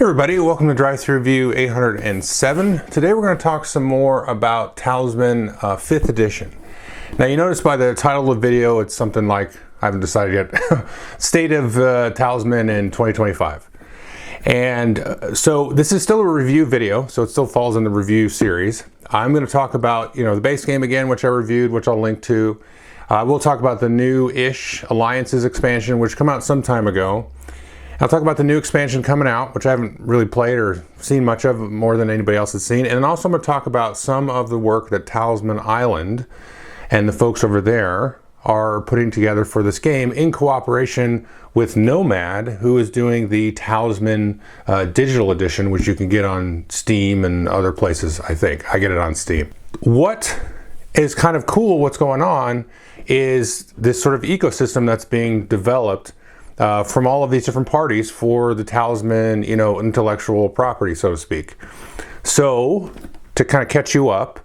Everybody, welcome to Drive Thru Review 807. Today we're going to talk some more about Talisman 5th edition. Now you notice by the title of the video it's something like, I haven't decided yet, State of Talisman in 2025. And so this is still a review video, so it still falls in the review series. I'm going to talk about, the base game again, which I reviewed, which I'll link to. We'll talk about the new-ish Alliances expansion, which came out some time ago. I'll talk about the new expansion coming out, which I haven't really played or seen much of more than anybody else has seen. And then also I'm going to talk about some of the work that Talisman Island and the folks over there are putting together for this game in cooperation with Nomad, who is doing the Talisman digital edition, which you can get on Steam and other places, I think. I get it on Steam. What is kind of cool, what's going on, is this sort of ecosystem that's being developed from all of these different parties for the Talisman, intellectual property, so to speak. So, to kind of catch you up,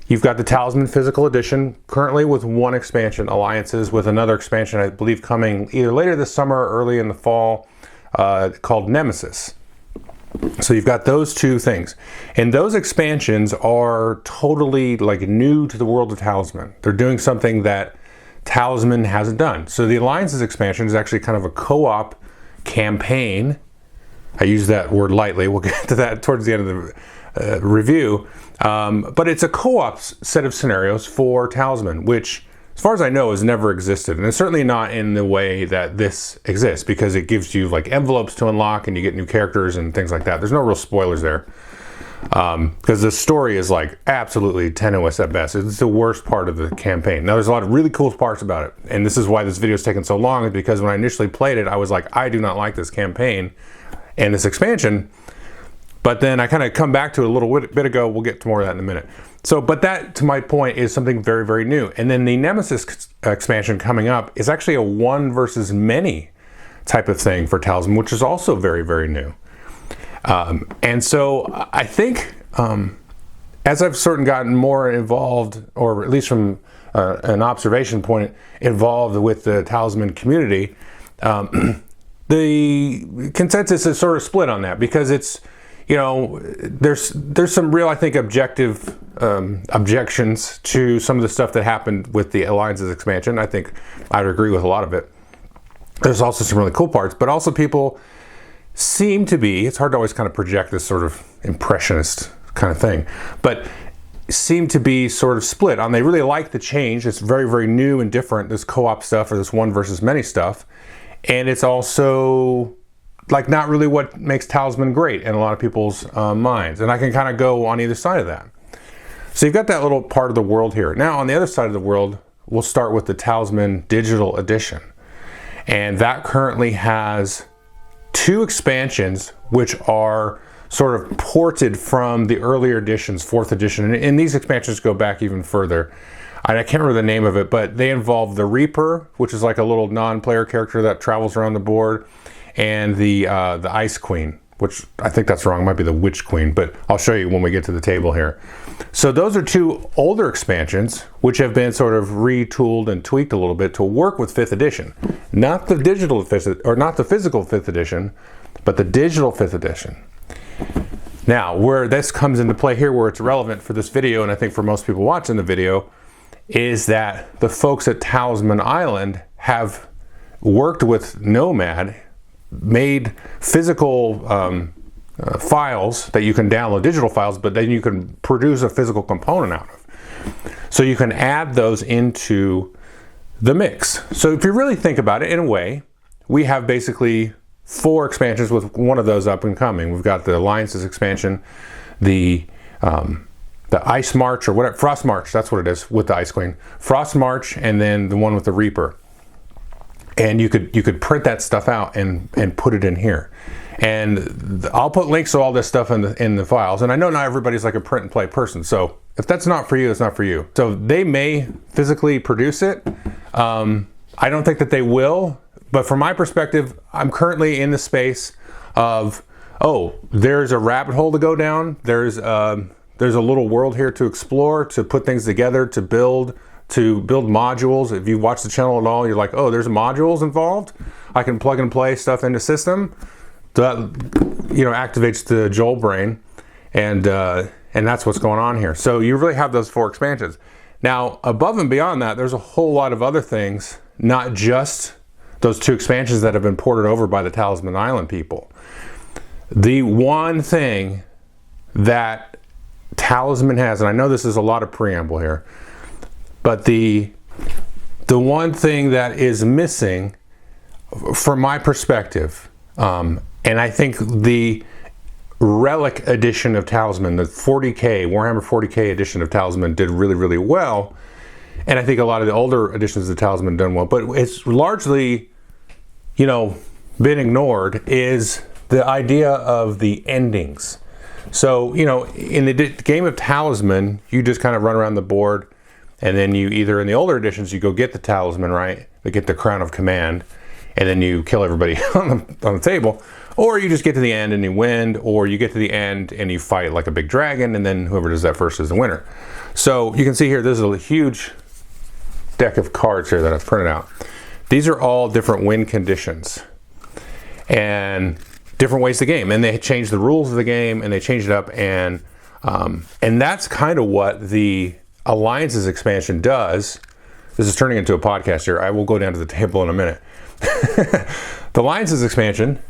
you've got the Talisman Physical Edition, currently with one expansion, Alliances, with another expansion, I believe, coming either later this summer or early in the fall, called Nemesis. So you've got those two things. And those expansions are totally, new to the world of Talisman. They're doing something that Talisman hasn't done. So the Alliances expansion is actually kind of a co-op campaign. I use that word lightly. We'll get to that towards the end of the review. But it's a co-op set of scenarios for Talisman, which, as far as I know, has never existed. And it's certainly not in the way that this exists, because it gives you envelopes to unlock and you get new characters and things like that. There's no real spoilers there. Because the story is absolutely tenuous at best. It's the worst part of the campaign. Now there's a lot of really cool parts about it, and this is why this video is taking so long, is because when I initially played it I was like, I do not like this campaign and this expansion. But then I kind of come back to it a little bit ago. We'll get to more of that in a minute. So, but that, to my point, is something very, very new. And then the Nemesis expansion coming up is actually a one versus many type of thing for Talisman, which is also very, very new. And so I think as I've sort of gotten more involved, or at least from an observation point, involved with the Talisman community, the consensus is sort of split on that, because it's, there's some real, I think, objective objections to some of the stuff that happened with the Alliances expansion. I think I'd agree with a lot of it. There's also some really cool parts, but also people seem to be, it's hard to always kind of project this sort of impressionist kind of thing, but seem to be sort of split on, they really like the change. It's very, very new and different, this co-op stuff, or this one versus many stuff. And it's also not really what makes Talisman great in a lot of people's minds. And I can kind of go on either side of that. So you've got that little part of the world here. Now on the other side of the world, we'll start with the Talisman Digital Edition. And that currently has two expansions which are sort of ported from the earlier editions, 4th edition, and these expansions go back even further. I can't remember the name of it, but they involve the Reaper, which is like a little non-player character that travels around the board, and the Ice Queen, which I think that's wrong, it might be the Witch Queen, but I'll show you when we get to the table here. So those are two older expansions which have been sort of retooled and tweaked a little bit to work with 5th edition. Not the digital 5th, or not the physical 5th edition, but the digital 5th edition. Now, where this comes into play here, where it's relevant for this video, and I think for most people watching the video, is that the folks at Talisman Island have worked with Nomad, made physical files that you can download, digital files, but then you can produce a physical component out of. So you can add those into the mix. So if you really think about it, in a way, we have basically 4 expansions with one of those up and coming. We've got the Alliances expansion, the Ice March, or whatever, Frost March, that's what it is, with the Ice Queen. Frost March, and then the one with the Reaper. And you could print that stuff out and put it in here. And I'll put links to all this stuff in the files. And I know not everybody's like a print and play person, so if that's not for you, it's not for you. So they may physically produce it. I don't think that they will, but from my perspective, I'm currently in the space of, there's a rabbit hole to go down. There's a little world here to explore, to put things together, to build modules. If you watch the channel at all, you're like, oh, there's modules involved. I can plug and play stuff into system. activates the Joel brain, and that's what's going on here. So you really have those 4 expansions. Now, above and beyond that, there's a whole lot of other things, not just those 2 expansions that have been ported over by the Talisman Island people. The one thing that Talisman has, and I know this is a lot of preamble here, but the one thing that is missing from my perspective, and I think the Relic edition of Talisman, the 40K, Warhammer 40K edition of Talisman did really, really well. And I think a lot of the older editions of Talisman done well, but it's largely, been ignored, is the idea of the endings. So, in the game of Talisman, you just kind of run around the board, and then you either, in the older editions, you go get the Talisman, right? They get the Crown of Command, and then you kill everybody on the table. Or you just get to the end and you win, or you get to the end and you fight like a big dragon, and then whoever does that first is the winner. So you can see here, this is a huge deck of cards here that I've printed out. These are all different win conditions and different ways to game. And they changed the rules of the game, and they changed it up. And that's kind of what the Alliances expansion does. This is turning into a podcast here. I will go down to the table in a minute. The Alliances expansion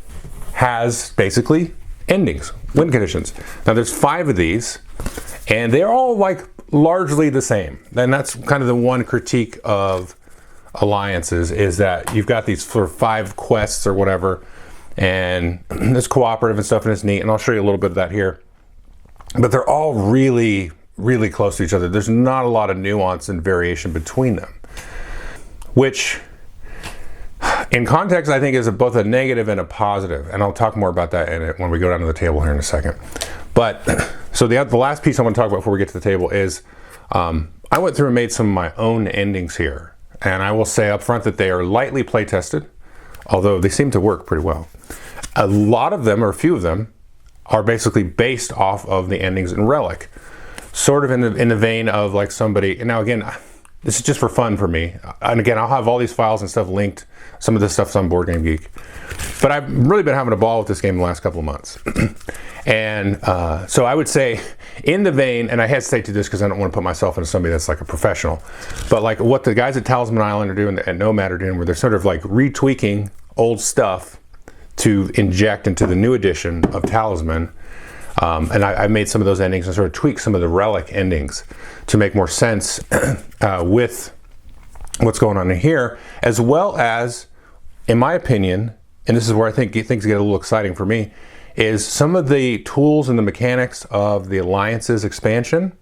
has basically endings, win conditions. Now there's 5 of these, and they're all like largely the same. And that's kind of the one critique of Alliances, is that you've got these sort of 5 quests or whatever, and it's cooperative and stuff, and it's neat, and I'll show you a little bit of that here. But they're all really, really close to each other. There's not a lot of nuance and variation between them, which in context, I think is both a negative and a positive, and I'll talk more about that when we go down to the table here in a second. But so the last piece I want to talk about before we get to the table is I went through and made some of my own endings here, and I will say up front that they are lightly play tested, although they seem to work pretty well. A lot of them, or a few of them, are basically based off of the endings in Relic, sort of in the vein of like somebody. And now again, this is just for fun for me. And again, I'll have all these files and stuff linked. Some of this stuff's on Board Game Geek. But I've really been having a ball with this game the last couple of months. And so I would say in the vein, and I hesitate to do this because I don't want to put myself into somebody that's like a professional, but like what the guys at Talisman Island are doing and Nomad are doing, where they're sort of like retweaking old stuff to inject into the new edition of Talisman. And I made some of those endings and sort of tweaked some of the Relic endings to make more sense with what's going on in here, as well as, in my opinion, and this is where I think things get a little exciting for me, is some of the tools and the mechanics of the Alliances expansion.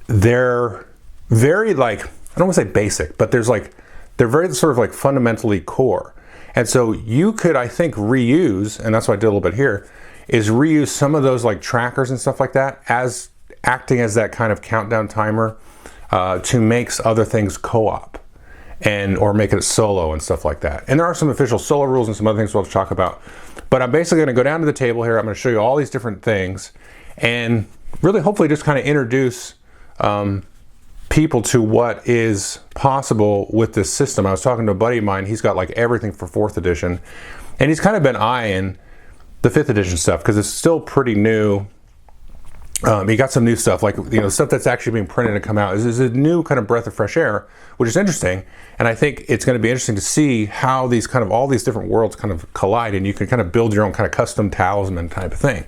They're very like, I don't want to say basic, but they're very sort of like fundamentally core. And so you could, I think, reuse, and that's what I did a little bit here, is reuse some of those like trackers and stuff like that as acting as that kind of countdown timer to make other things co-op or make it solo and stuff like that. And there are some official solo rules and some other things we'll talk about. But I'm basically going to go down to the table here. I'm going to show you all these different things and really hopefully just kind of introduce people to what is possible with this system. I was talking to a buddy of mine. He's got like everything for 4th edition, and he's kind of been eyeing the 5th edition stuff because it's still pretty new. He got some new stuff, like stuff that's actually being printed and come out. Is a new kind of breath of fresh air, which is interesting. And I think it's going to be interesting to see how these kind of all these different worlds kind of collide, and you can kind of build your own kind of custom Talisman type of thing.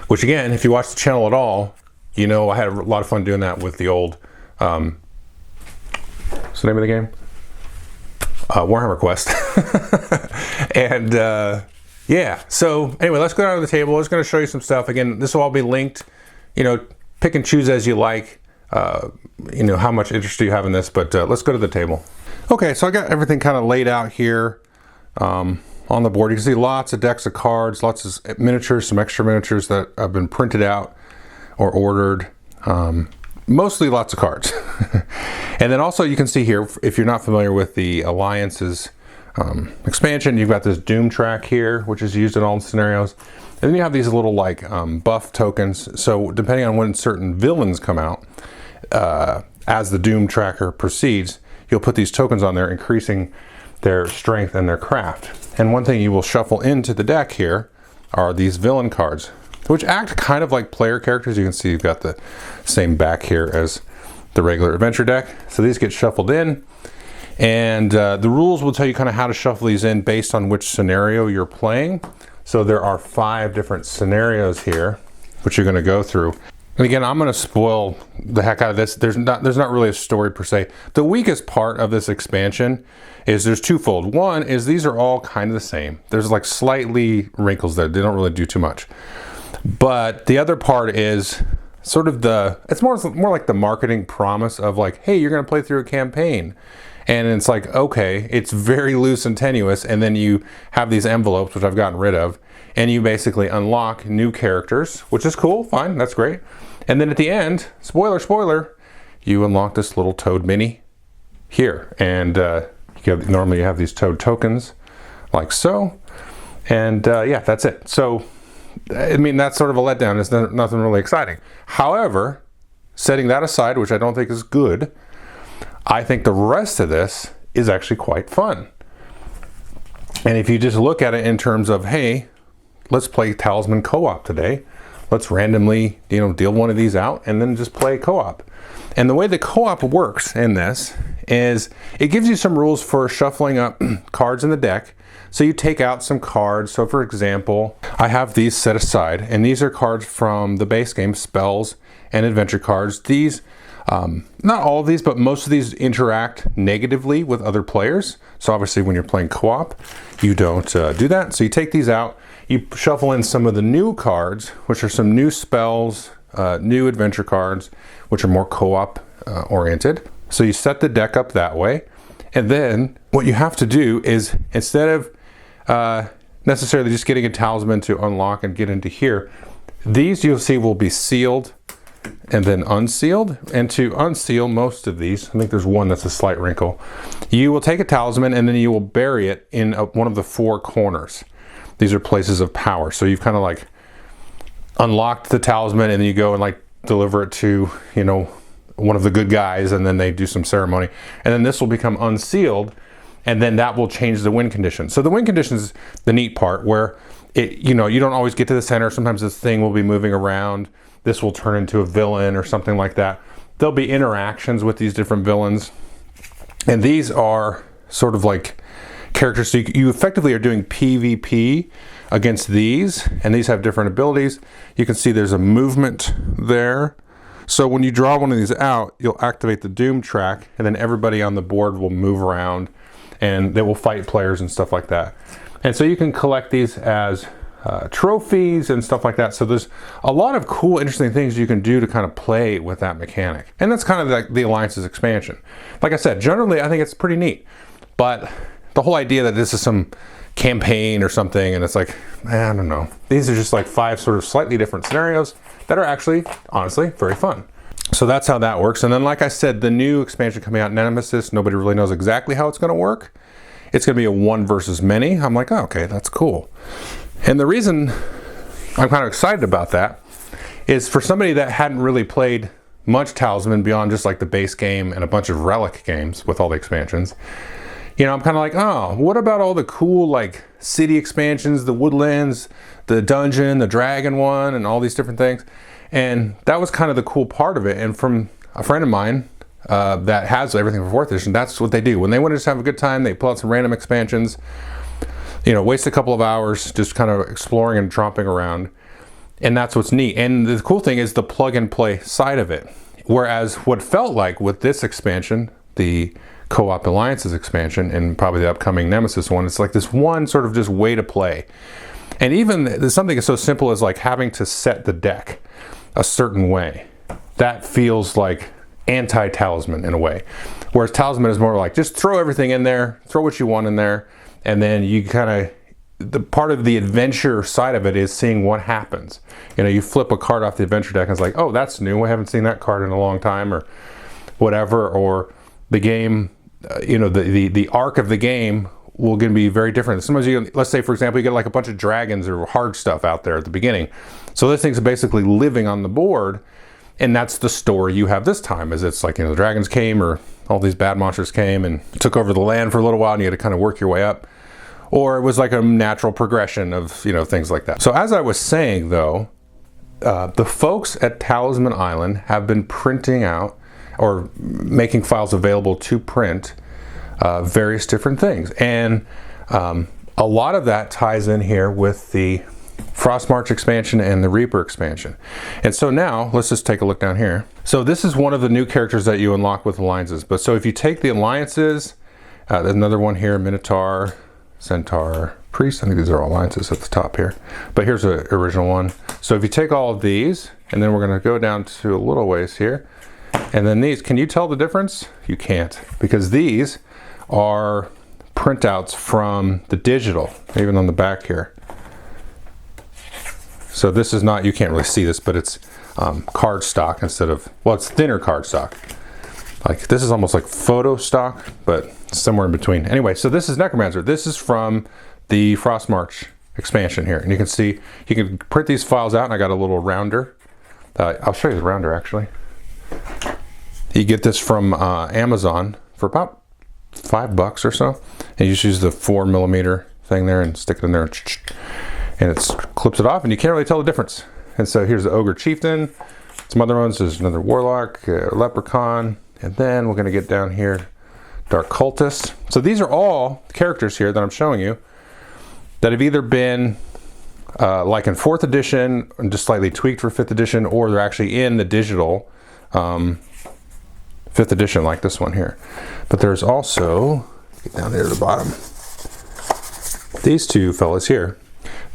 Which again, if you watch the channel at all, I had a lot of fun doing that with the old. What's the name of the game? Warhammer Quest. And yeah. So anyway, let's go down to the table. I was going to show you some stuff. Again, this will all be linked. Pick and choose as you like, how much interest you have in this, but let's go to the table. Okay, so I got everything kind of laid out here on the board. You can see lots of decks of cards, lots of miniatures, some extra miniatures that have been printed out or ordered. Mostly lots of cards. And then also you can see here, if you're not familiar with the Alliances expansion, you've got this Doom track here, which is used in all the scenarios. And then you have these little like buff tokens. So depending on when certain villains come out, as the Doom tracker proceeds, you'll put these tokens on there, increasing their strength and their craft. And one thing you will shuffle into the deck here, are these villain cards, which act kind of like player characters. You can see you've got the same back here as the regular adventure deck. So these get shuffled in, and the rules will tell you kind of how to shuffle these in based on which scenario you're playing. So there are 5 different scenarios here, which you're going to go through. And again, I'm going to spoil the heck out of this. There's not really a story per se. The weakest part of this expansion is there's twofold. One is these are all kind of the same. There's like slightly wrinkles there. They don't really do too much. But the other part is sort of it's more like the marketing promise of like, hey, you're going to play through a campaign. And it's like, okay, it's very loose and tenuous. And then you have these envelopes, which I've gotten rid of, and you basically unlock new characters, which is cool, fine, that's great. And then at the end, spoiler, you unlock this little Toad mini here. And normally you have these Toad tokens like so. And yeah, that's it. So, I mean, that's sort of a letdown. It's nothing really exciting. However, setting that aside, which I don't think is good, I think the rest of this is actually quite fun. And if you just look at it in terms of, hey, let's play Talisman co-op today. Let's randomly, deal one of these out and then just play co-op. And the way the co-op works in this is it gives you some rules for shuffling up cards in the deck. So you take out some cards. So for example, I have these set aside, and these are cards from the base game, spells and adventure cards. These, not all of these, but most of these interact negatively with other players. So obviously when you're playing co-op, you don't do that. So you take these out, you shuffle in some of the new cards, which are some new spells, new adventure cards, which are more co-op oriented. So you set the deck up that way. And then what you have to do is, instead of necessarily just getting a talisman to unlock and get into here, these you'll see will be sealed and then unsealed. And to unseal most of these, I think there's one that's a slight wrinkle, you will take a talisman and then you will bury it in one of the 4 corners. These are places of power. So you've kind of like unlocked the talisman, and then you go and like deliver it to, one of the good guys, and then they do some ceremony. And then this will become unsealed, and then that will change the win condition. So the win condition is the neat part, where you don't always get to the center. Sometimes this thing will be moving around. This will turn into a villain or something like that. There'll be interactions with these different villains. And these are sort of like characters. So you effectively are doing PvP against these, and these have different abilities. You can see there's a movement there. So when you draw one of these out, you'll activate the Doom track, and then everybody on the board will move around, and they will fight players and stuff like that. And so you can collect these as trophies and stuff like that. So there's a lot of cool, interesting things you can do to kind of play with that mechanic. And that's kind of like the Alliance's expansion. Like I said, generally I think it's pretty neat, but the whole idea that this is some campaign or something, and it's like, I don't know. These are just like 5 sort of slightly different scenarios that are actually, honestly, very fun. So that's how that works. And then, like I said, the new expansion coming out, Nemesis, nobody really knows exactly how it's going to work. It's going to be a 1 versus many. I'm like, oh, okay, that's cool. And the reason I'm kind of excited about that is for somebody that hadn't really played much Talisman beyond just like the base game and a bunch of relic games with all the expansions. I'm kind of like, oh, what about all the cool like city expansions, the woodlands, the dungeon, the dragon one, and all these different things. And that was kind of the cool part of it. And from a friend of mine that has everything for 4th edition, that's what they do. When they want to just have a good time, they pull out some random expansions, waste a couple of hours just kind of exploring and tromping around. And that's what's neat. And the cool thing is the plug and play side of it. Whereas what felt like with this expansion, the Co-op Alliance's expansion, and probably the upcoming Nemesis one, it's like this one sort of just way to play. And even there's something so simple as like having to set the deck a certain way. That feels like anti-Talisman in a way. Whereas Talisman is more like just throw everything in there, throw what you want in there, and then you kind of, the part of the adventure side of it is seeing what happens. You flip a card off the adventure deck and it's like, oh, that's new. I haven't seen that card in a long time, or whatever. Or the game, the arc of the game will going to be very different. Sometimes let's say for example, you get like a bunch of dragons or hard stuff out there at the beginning. So this thing's basically living on the board, and that's the story you have this time. Is it's like the dragons came, or all these bad monsters came and took over the land for a little while, and you had to kind of work your way up. or it was like a natural progression of, you know, things like that. So as I was saying though, the folks at Talisman Island have been printing out or making files available to print various different things. And a lot of that ties in here with the Frostmarch expansion and the Reaper expansion. And so now let's just take a look down here. So this is one of the new characters that you unlock with alliances. But so if you take the alliances, there's another one here, Minotaur, Centaur, Priest. I think these are all alliances at the top here. But here's an original one. So if you take all of these, and then we're going to go down to a little ways here, and then these, can you tell the difference? You can't, because these are printouts from the digital, even on the back here. So this is not, you can't really see this, but it's card stock instead of, well, it's thinner card stock. Like this is almost like photo stock, but somewhere in between. Anyway, so this is Necromancer. This is from the Frostmarch expansion here. And you can see, you can print these files out, and I got a little rounder. I'll show you the rounder actually. You get this from Amazon for about $5 or so. And you just use the 4mm thing there and stick it in there, and it clips it off, and you can't really tell the difference. And so here's the Ogre Chieftain. Some other ones, there's another Warlock, Leprechaun, and then we're gonna get down here, Dark Cultist. So these are all characters here that I'm showing you that have either been like in 4th edition and just slightly tweaked for 5th edition, or they're actually in the digital 5th edition like this one here. But there's also, get down there to the bottom, these two fellas here,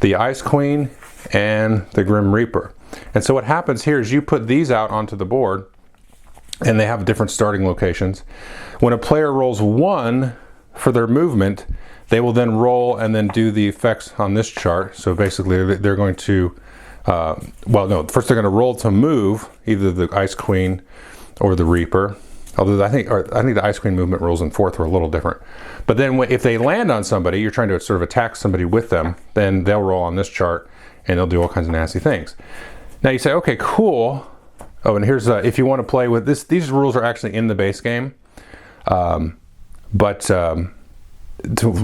the Ice Queen and the Grim Reaper. And so what happens here is you put these out onto the board, and they have different starting locations. When a player rolls 1 for their movement, they will then roll and then do the effects on this chart. So basically they're going to, well no, first they're going to roll to move either the Ice Queen or the Reaper. Although I think the Ice Queen movement rolls in 4th are a little different. But then if they land on somebody, you're trying to sort of attack somebody with them, then they'll roll on this chart and they'll do all kinds of nasty things. Now you say, okay, cool. Oh, and here's, if you want to play with this, these rules are actually in the base game. But to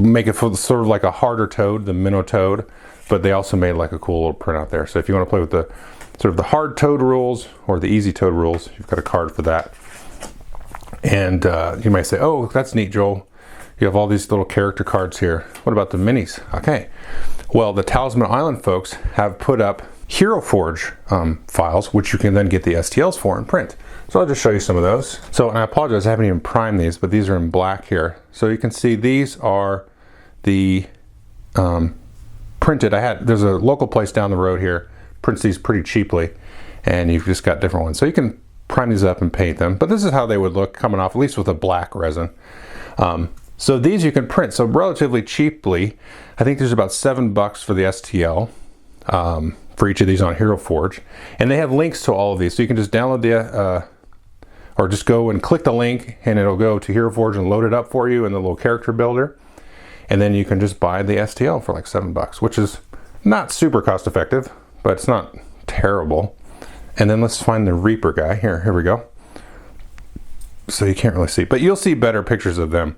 make it sort of like a harder toad, the Minnow Toad, but they also made like a cool little printout there. So if you want to play with the sort of the hard toad rules or the easy toad rules, you've got a card for that. And you might say, oh, that's neat, Joel. You have all these little character cards here. What about the minis? Okay. Well, the Talisman Island folks have put up Hero Forge files, which you can then get the STLs for and print. So I'll just show you some of those. So, and I apologize, I haven't even primed these, but these are in black here. So you can see these are the printed. There's a local place down the road here, prints these pretty cheaply, and you've just got different ones. So you can prime these up and paint them, but this is how they would look coming off, at least with a black resin. So these you can print so relatively cheaply. I think there's about $7 for the STL for each of these on Hero Forge, and they have links to all of these, so you can just download the or just go and click the link, and it'll go to Hero Forge and load it up for you in the little character builder, and then you can just buy the STL for like $7, which is not super cost effective, but it's not terrible. And then let's find the Reaper guy here we go. So you can't really see, but you'll see better pictures of them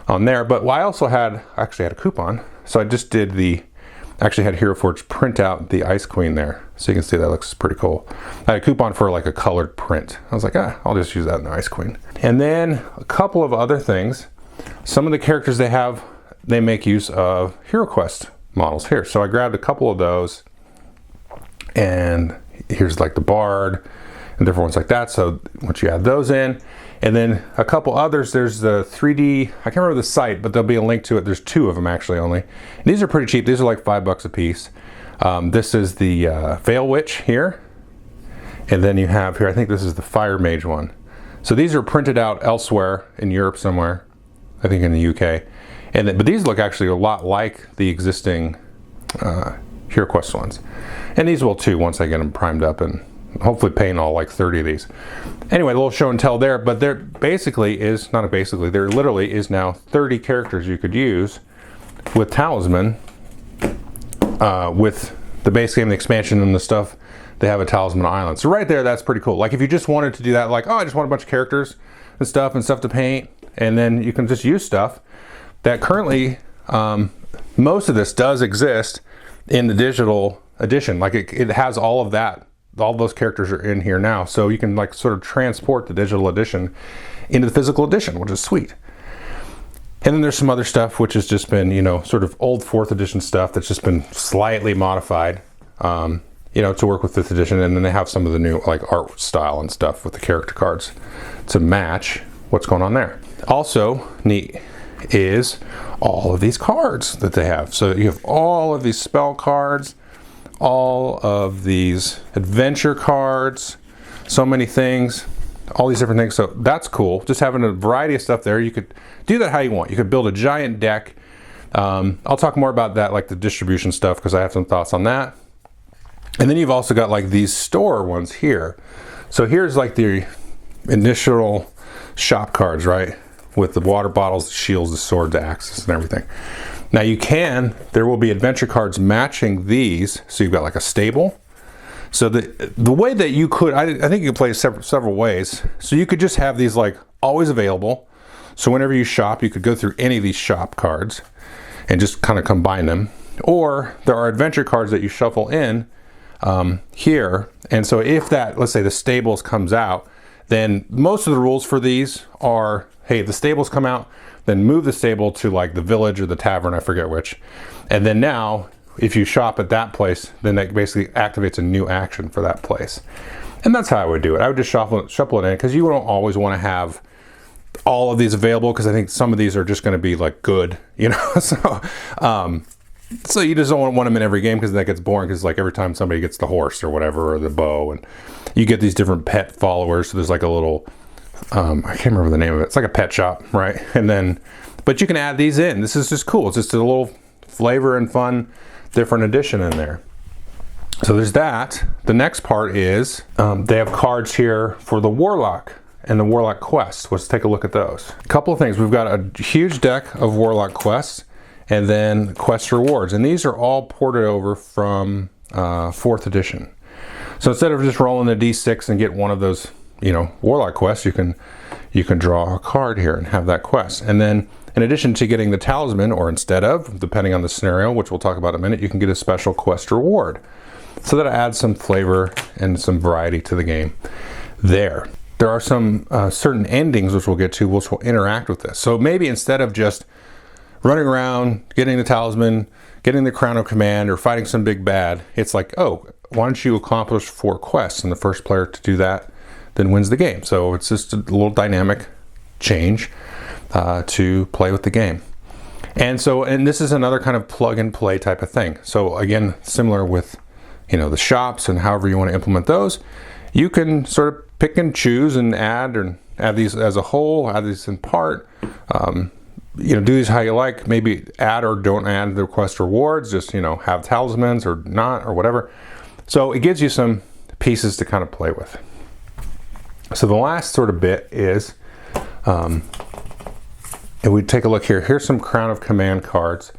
on there. But I also actually had a coupon, so I just did actually had Hero Forge print out the Ice Queen there, so you can see that looks pretty cool. I had a coupon for like a colored print. I was like, I'll just use that in the Ice Queen. And then a couple of other things. Some of the characters they make use of HeroQuest models here. So I grabbed a couple of those, and here's like the Bard and different ones like that. So once you add those in, and then a couple others, there's the 3D, I can't remember the site, but there'll be a link to it. There's 2 of them actually only. And these are pretty cheap. These are like $5 a piece. This is the Veil Witch here. And then you have here, I think this is the Fire Mage one. So these are printed out elsewhere in Europe somewhere, I think in the UK. But these look actually a lot like the existing HeroQuest ones. And these will too once I get them primed up and hopefully paint all like 30 of these. Anyway, a little show and tell there, but there literally is now 30 characters you could use with Talisman, with the base game, the expansion, and the stuff they have at Talisman Island. So right there, that's pretty cool. Like if you just wanted to do that, like, oh, I just want a bunch of characters and stuff to paint, and then you can just use stuff that currently most of this does exist in the digital edition. Like it has all of that. All those characters are in here now. So you can like sort of transport the digital edition into the physical edition, which is sweet. And then there's some other stuff which has just been, you know, sort of old 4th edition stuff that's just been slightly modified, you know, to work with 5th edition. And then they have some of the new like art style and stuff with the character cards to match what's going on there. Also neat is all of these cards that they have. So you have all of these spell cards, all of these adventure cards, so many things, all these different things. So that's cool. Just having a variety of stuff there. You could do that how you want. You could build a giant deck. I'll talk more about that, like the distribution stuff, because I have some thoughts on that. And then you've also got like these store ones here. So here's like the initial shop cards, right? With the water bottles, the shields, the sword, the axes, and everything. Now there will be adventure cards matching these. So you've got like a stable. So the way that you could, I think you could play several ways. So you could just have these like always available. So whenever you shop, you could go through any of these shop cards and just kind of combine them. Or there are adventure cards that you shuffle in here. And so if that, let's say the stables comes out, then most of the rules for these are, hey, if the stables come out, then move the stable to like the village or the tavern, I forget which. And then now, if you shop at that place, then that basically activates a new action for that place. And that's how I would do it. I would just shuffle it in, because you don't always want to have all of these available, because I think some of these are just going to be like good, you know. So you just don't want them in every game, because that gets boring, because like every time somebody gets the horse or whatever, or the bow, and you get these different pet followers. So there's like a little, I can't remember the name of it. It's like a pet shop, right? And then, but you can add these in. This is just cool. It's just a little flavor and fun, different addition in there. So there's that. The next part is they have cards here for the Warlock and the Warlock quests. Let's take a look at those. A couple of things. We've got a huge deck of Warlock quests and then quest rewards. And these are all ported over from 4th edition. So instead of just rolling the D6 and get one of those, you know, Warlock quests, you can draw a card here and have that quest. And then in addition to getting the talisman, or instead of, depending on the scenario, which we'll talk about in a minute, you can get a special quest reward. So that adds some flavor and some variety to the game there. There are some certain endings, which we'll get to, which will interact with this. So maybe instead of just running around, getting the talisman, getting the crown of command, or fighting some big bad, it's like, oh, why don't you accomplish 4 quests, and the first player to do that then wins the game. So it's just a little dynamic change to play with the game. And this is another kind of plug and play type of thing. So again, similar with, you know, the shops and however you want to implement those, you can sort of pick and choose and add these as a whole, add these in part, you know, do these how you like, maybe add or don't add the quest rewards, just, you know, have talismans or not, or whatever. So it gives you some pieces to kind of play with. So the last sort of bit is, and we take a look here. Here's some Crown of Command cards.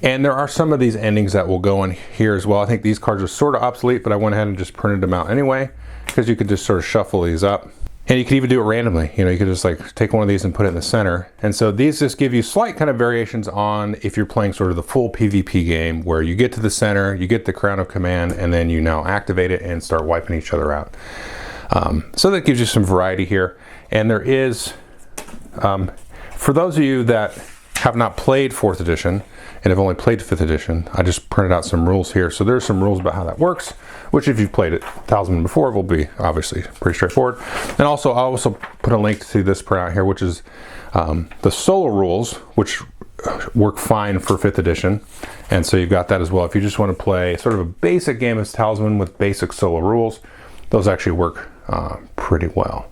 And there are some of these endings that will go in here as well. I think these cards are sort of obsolete, but I went ahead and just printed them out anyway, because you could just sort of shuffle these up. And you could even do it randomly. You know, you could just like take one of these and put it in the center. And so these just give you slight kind of variations on if you're playing sort of the full PvP game, where you get to the center, you get the Crown of Command, and then you now activate it and start wiping each other out. So that gives you some variety here. And there is, for those of you that have not played 4th edition and have only played 5th edition, I just printed out some rules here. So there's some rules about how that works, which if you've played it Talisman before will be obviously pretty straightforward. And also I'll also put a link to this printout here, which is the solo rules, which work fine for 5th edition. And so you've got that as well. If you just want to play sort of a basic game of Talisman with basic solo rules, those actually work pretty well.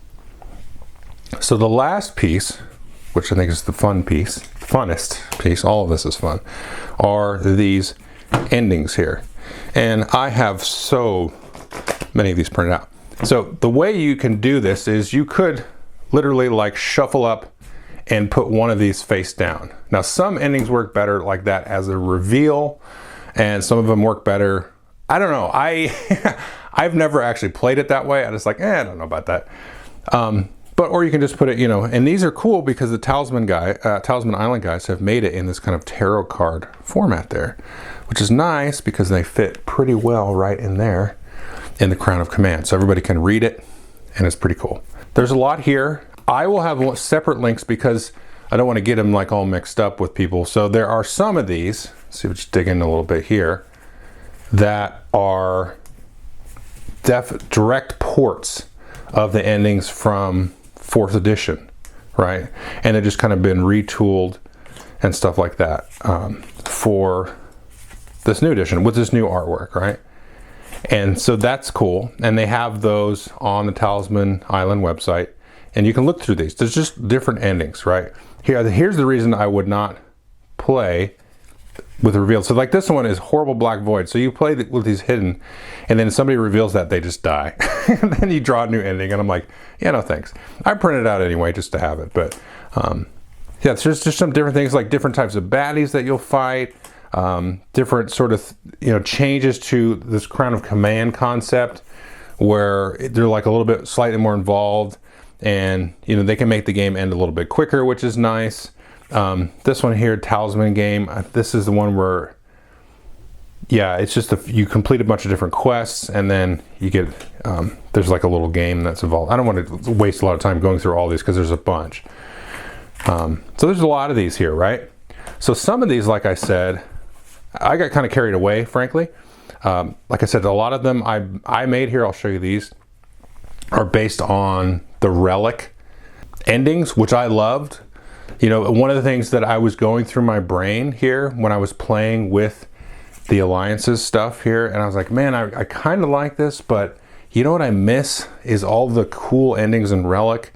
So the last piece, which I think is the funnest piece, all of this is fun, are these endings here. And I have so many of these printed out. So the way you can do this is you could literally like shuffle up and put one of these face down. Now some endings work better like that as a reveal, and some of them work better. I don't know. I've never actually played it that way. I just like, I don't know about that. But, or you can just put it, you know, and these are cool because the Talisman Island guys have made it in this kind of tarot card format there, which is nice because they fit pretty well right in there in the Crown of Command. So everybody can read it, and it's pretty cool. There's a lot here. I will have separate links because I don't want to get them like all mixed up with people. So there are some of these, let's see if we just dig in a little bit here, that are direct ports of the endings from 4th edition, right? And they've just kind of been retooled and stuff like that for this new edition with this new artwork, right? And so that's cool. And they have those on the Talisman Island website, and you can look through these. There's just different endings, right? Here's the reason I would not play with revealed. So like this one is Horrible Black Void. So you play with these hidden, and then somebody reveals that, they just die. And then you draw a new ending, and I'm like, yeah, no thanks. I printed it out anyway just to have it. But yeah, it's just some different things, like different types of baddies that you'll fight, different sort of, you know, changes to this Crown of Command concept where they're like a little bit slightly more involved, and you know, they can make the game end a little bit quicker, which is nice. This one here, Talisman game, this is the one where, yeah, it's just you complete a bunch of different quests, and then you get, there's like a little game that's involved. I don't want to waste a lot of time going through all these because there's a bunch. So there's a lot of these here, right? So some of these, like I said, I got kind of carried away, frankly. Like I said, a lot of them I made here, I'll show you these, are based on the Relic endings, which I loved. You know, one of the things that I was going through my brain here when I was playing with the Alliances stuff here, and I was like, man, I kind of like this, but you know what I miss is all the cool endings in Relic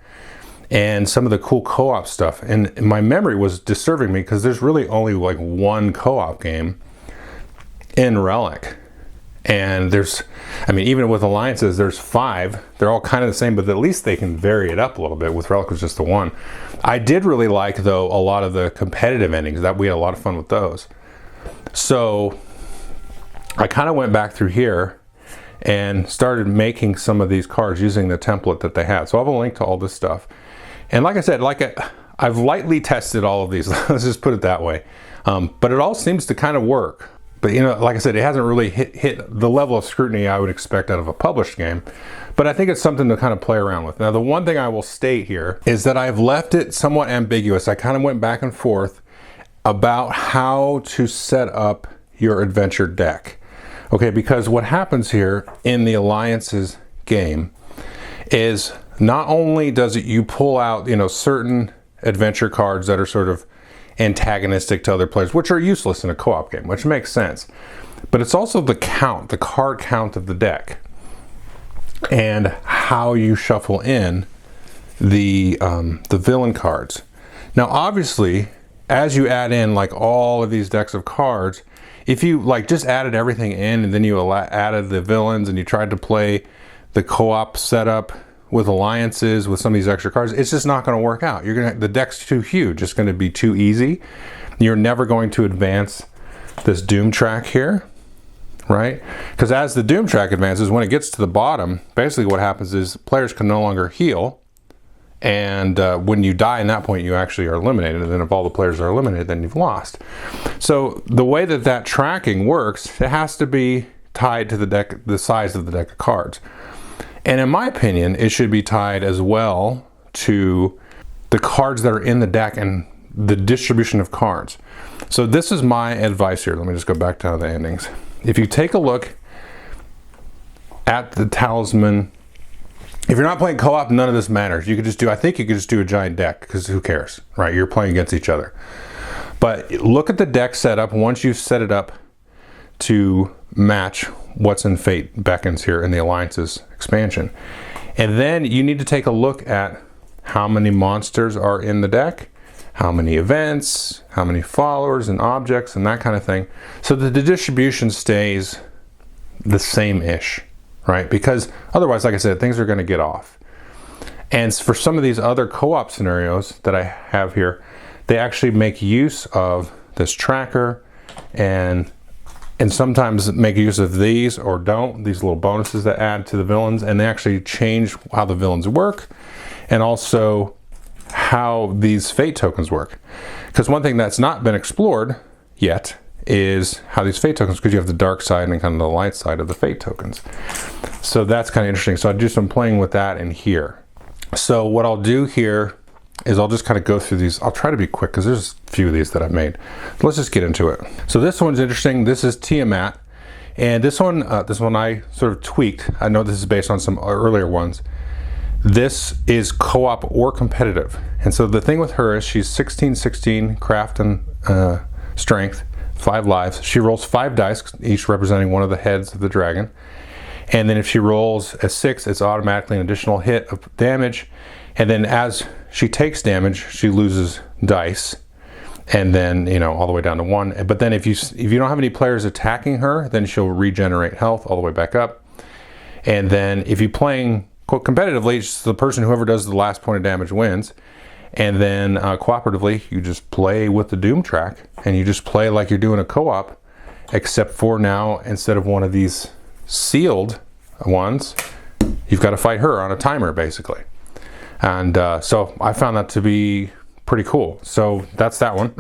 and some of the cool co-op stuff. And my memory was disturbing me because there's really only like one co-op game in Relic. And there's, I mean, even with Alliances, there's 5. They're all kind of the same, but at least they can vary it up a little bit. With Relic was just the one. I did really like, though, a lot of the competitive endings. That we had a lot of fun with those. So I kind of went back through here and started making some of these cards using the template that they had. So I'll have a link to all this stuff. And like I said, I've lightly tested all of these. Let's just put it that way. But it all seems to kind of work. But you know, like I said, it hasn't really hit the level of scrutiny I would expect out of a published game. But I think it's something to kind of play around with. Now, the one thing I will state here is that I've left it somewhat ambiguous. I kind of went back and forth about how to set up your adventure deck. Okay, because what happens here in the Alliances game is not only does you pull out, you know, certain adventure cards that are sort of antagonistic to other players, which are useless in a co-op game, which makes sense. But it's also the count, the card count of the deck, and how you shuffle in the villain cards. Now, obviously, as you add in like all of these decks of cards, if you like just added everything in and then you added the villains and you tried to play the co-op setup with Alliances with some of these extra cards, it's just not going to work out. The deck's too huge. It's going to be too easy. You're never going to advance this Doom track here, right? Because as the Doom track advances, when it gets to the bottom, basically what happens is players can no longer heal, and when you die in that point, you actually are eliminated. And then if all the players are eliminated, then you've lost. So the way that tracking works, it has to be tied to the deck, the size of the deck of cards. And in my opinion, it should be tied as well to the cards that are in the deck and the distribution of cards. So this is my advice here. Let me just go back to the endings. If you take a look at the Talisman, if you're not playing co-op, none of this matters. You could just do, I think you could just do a giant deck, because who cares, right? You're playing against each other. But look at the deck setup once you've set it up to match what's in Fate Beckons here in the Alliances expansion. And then you need to take a look at how many monsters are in the deck, how many events, how many followers and objects and that kind of thing, so that the distribution stays the same-ish, right? Because otherwise, like I said, things are going to get off. And for some of these other co-op scenarios that I have here, they actually make use of this tracker and sometimes make use of these or don't, these little bonuses that add to the villains, and they actually change how the villains work. and also how these fate tokens work. Because one thing that's not been explored yet is how these fate tokens, because you have the dark side and kind of the light side of the fate tokens. So that's kind of interesting. So I do some playing with that in here. So what I'll do here is I'll just kind of go through these. I'll try to be quick because there's a few of these that I've made. Let's just get into it. So this one's interesting. This is Tiamat. And this one I sort of tweaked. I know this is based on some earlier ones. This is co-op or competitive. And so the thing with her is she's 16/16 craft and strength, 5 lives. She rolls 5 dice, each representing one of the heads of the dragon. And then if she rolls a 6, it's automatically an additional hit of damage. And then as she takes damage, she loses dice. And then, you know, all the way down to 1. But then if you don't have any players attacking her, then she'll regenerate health all the way back up. And then if you're playing quote competitively, it's the person, whoever does the last point of damage wins. And then cooperatively, you just play with the Doom track, and you just play like you're doing a co-op, except for now, instead of one of these sealed ones, you've got to fight her on a timer, basically. And so I found that to be pretty cool. So that's that one.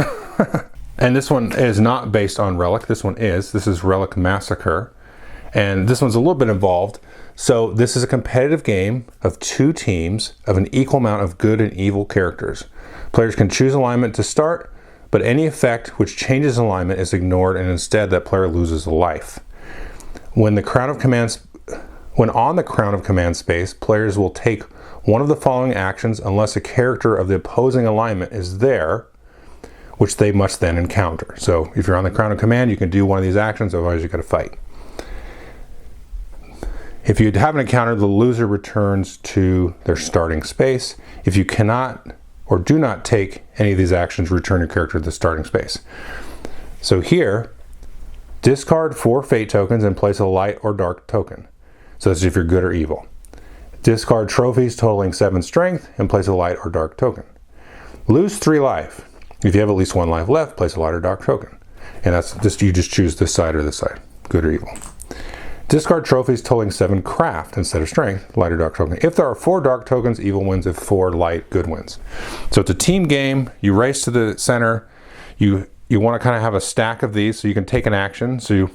And this one is not based on Relic. This is Relic Massacre. And this one's a little bit involved. So this is a competitive game of 2 teams of an equal amount of good and evil characters. Players can choose alignment to start, but any effect which changes alignment is ignored, and instead that player loses a life. When on the Crown of Command space, players will take one of the following actions unless a character of the opposing alignment is there, which they must then encounter. So if you're on the Crown of Command, you can do one of these actions, otherwise you got to fight. If you have an encounter, the loser returns to their starting space. If you cannot or do not take any of these actions, return your character to the starting space. So here, discard 4 fate tokens and place a light or dark token. So that's if you're good or evil. Discard trophies totaling 7 strength and place a light or dark token. Lose 3 life. If you have at least 1 life left, place a light or dark token. And that's just, you just choose this side or this side, good or evil. Discard trophies totaling 7 craft instead of strength, light or dark token. If there are 4 dark tokens, evil wins. If 4 light, good wins. So it's a team game. You race to the center. You want to kind of have a stack of these so you can take an action. So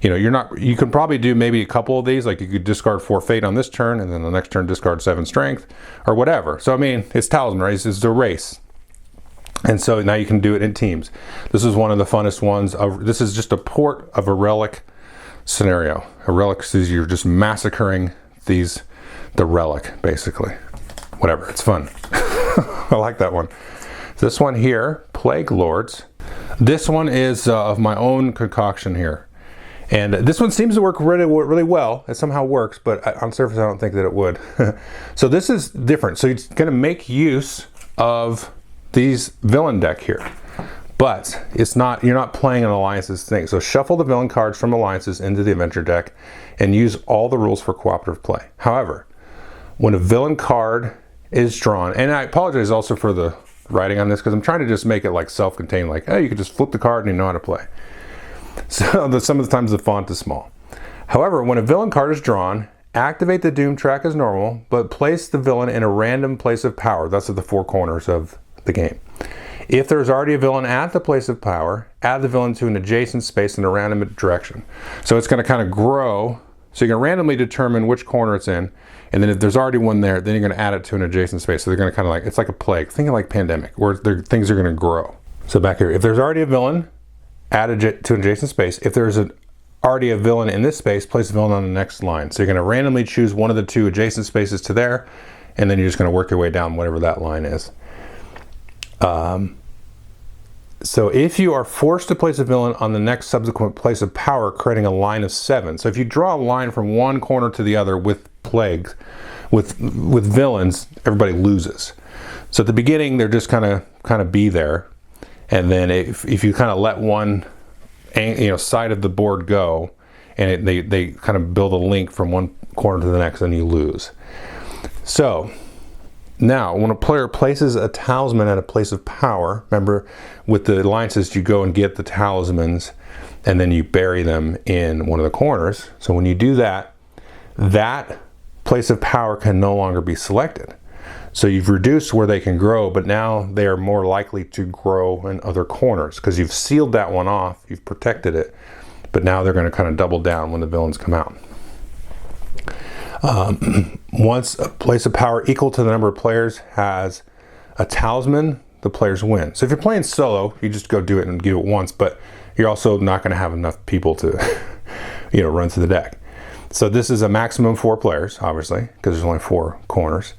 you can probably do maybe a couple of these, like you could discard 4 fate on this turn, and then the next turn discard 7 strength, or whatever. So I mean, it's Talisman, right? It's a race. And so now you can do it in teams. This is one of the funnest ones. This is just a port of a Relic scenario. A Relic is you're just massacring the Relic, basically. Whatever, it's fun. I like that one. This one here, Plague Lords. This one is of my own concoction here. And this one seems to work really well. It somehow works, but on surface I don't think that it would. So this is different. So it's going to make use of these villain deck here. But it's not, you're not playing an alliances thing. So shuffle the villain cards from alliances into the adventure deck and use all the rules for cooperative play. However, when a villain card is drawn, and I apologize also for the writing on this because I'm trying to just make it like self-contained, like, oh, you can just flip the card and you know how to play. So some of the times the font is small. However, when a villain card is drawn, activate the Doom track as normal, but place the villain in a random place of power. That's at the 4 corners of the game. If there's already a villain at the place of power, add the villain to an adjacent space in a random direction. So it's going to kind of grow. So you can randomly determine which corner it's in. And then if there's already one there, then you're going to add it to an adjacent space. So they're going to kind of like, it's like a plague. Think of like pandemic, where things are going to grow. So back here, if there's already a villain, add it to an adjacent space. If there's already a villain in this space, place the villain on the next line. So you're going to randomly choose one of the 2 adjacent spaces to there, and then you're just going to work your way down whatever that line is. So if you are forced to place a villain on the next subsequent place of power, creating a line of 7. So if you draw a line from one corner to the other with plagues, with villains, everybody loses. So at the beginning, they're just kind of be there, and then if you kind of let one side of the board go, and they kind of build a link from one corner to the next, and you lose. So now, when a player places a talisman at a place of power, remember, with the alliances, you go and get the talismans, and then you bury them in one of the corners. So when you do that, that place of power can no longer be selected. So you've reduced where they can grow, but now they are more likely to grow in other corners because you've sealed that one off, you've protected it, but now they're going to kind of double down when the villains come out. Once a place of power equal to the number of players has a talisman, the players win. So if you're playing solo, you just go do it and do it once, but you're also not going to have enough people to run through the deck. So this is a maximum 4 players, obviously, because there's only 4 corners.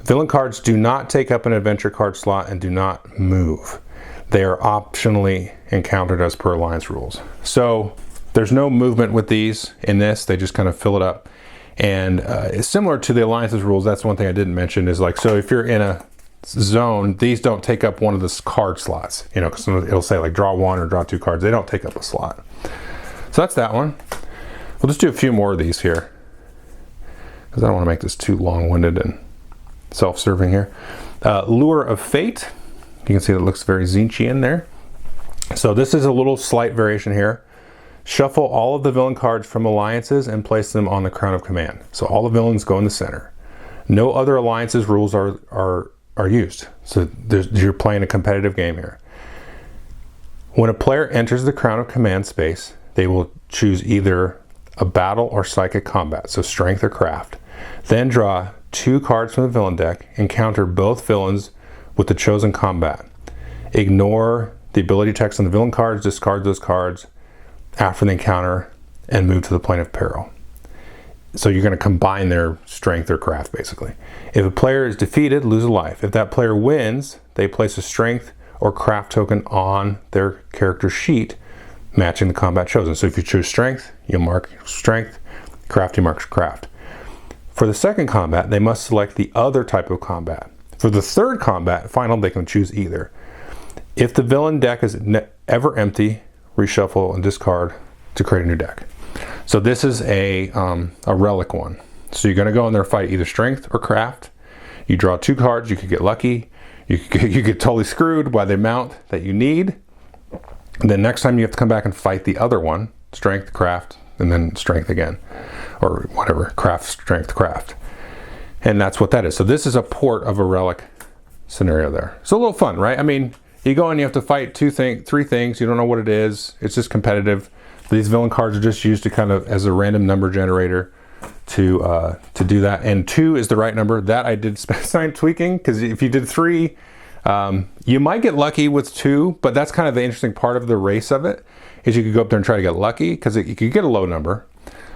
Villain cards do not take up an adventure card slot and do not move. They are optionally encountered as per alliance rules. So there's no movement with these in this, they just kind of fill it up. And it's similar to the alliance's rules. That's one thing I didn't mention is like, so if you're in a zone, these don't take up one of the card slots, because it'll say like draw 1 or draw 2 cards. They don't take up a slot. So that's that one. We'll just do a few more of these here because I don't want to make this too long-winded and self-serving here. Lure of Fate. You can see it looks very Zinchian there. So this is a little slight variation here. Shuffle all of the villain cards from alliances and place them on the Crown of Command. So all the villains go in the center. No other alliances rules are used. So you're playing a competitive game here. When a player enters the Crown of Command space, they will choose either a battle or psychic combat, so strength or craft. Then draw 2 cards from the villain deck and counter both villains with the chosen combat. Ignore the ability text on the villain cards, discard those cards after the encounter, and move to the plane of peril. So you're going to combine their strength or craft, basically. If a player is defeated, lose a life. If that player wins, they place a strength or craft token on their character sheet, matching the combat chosen. So if you choose strength, you mark strength, craft, you mark craft. For the second combat, they must select the other type of combat. For the third combat, final, they can choose either. If the villain deck is ever empty, reshuffle and discard to create a new deck. So this is a relic one. So you're going to go in there and fight either strength or craft. You draw 2 cards. You could get lucky. You get totally screwed by the amount that you need. And then next time you have to come back and fight the other one, strength, craft, and then strength again, or whatever, craft, strength, craft. And that's what that is. So this is a port of a relic scenario there. So a little fun, right? I mean, you go and you have to fight 3 things. You don't know what it is. It's just competitive. These villain cards are just used to kind of as a random number generator to do that. And 2 is the right number. That I did spend time tweaking, because if you did 3, you might get lucky with 2, but that's kind of the interesting part of the race of it, is you could go up there and try to get lucky, because you could get a low number.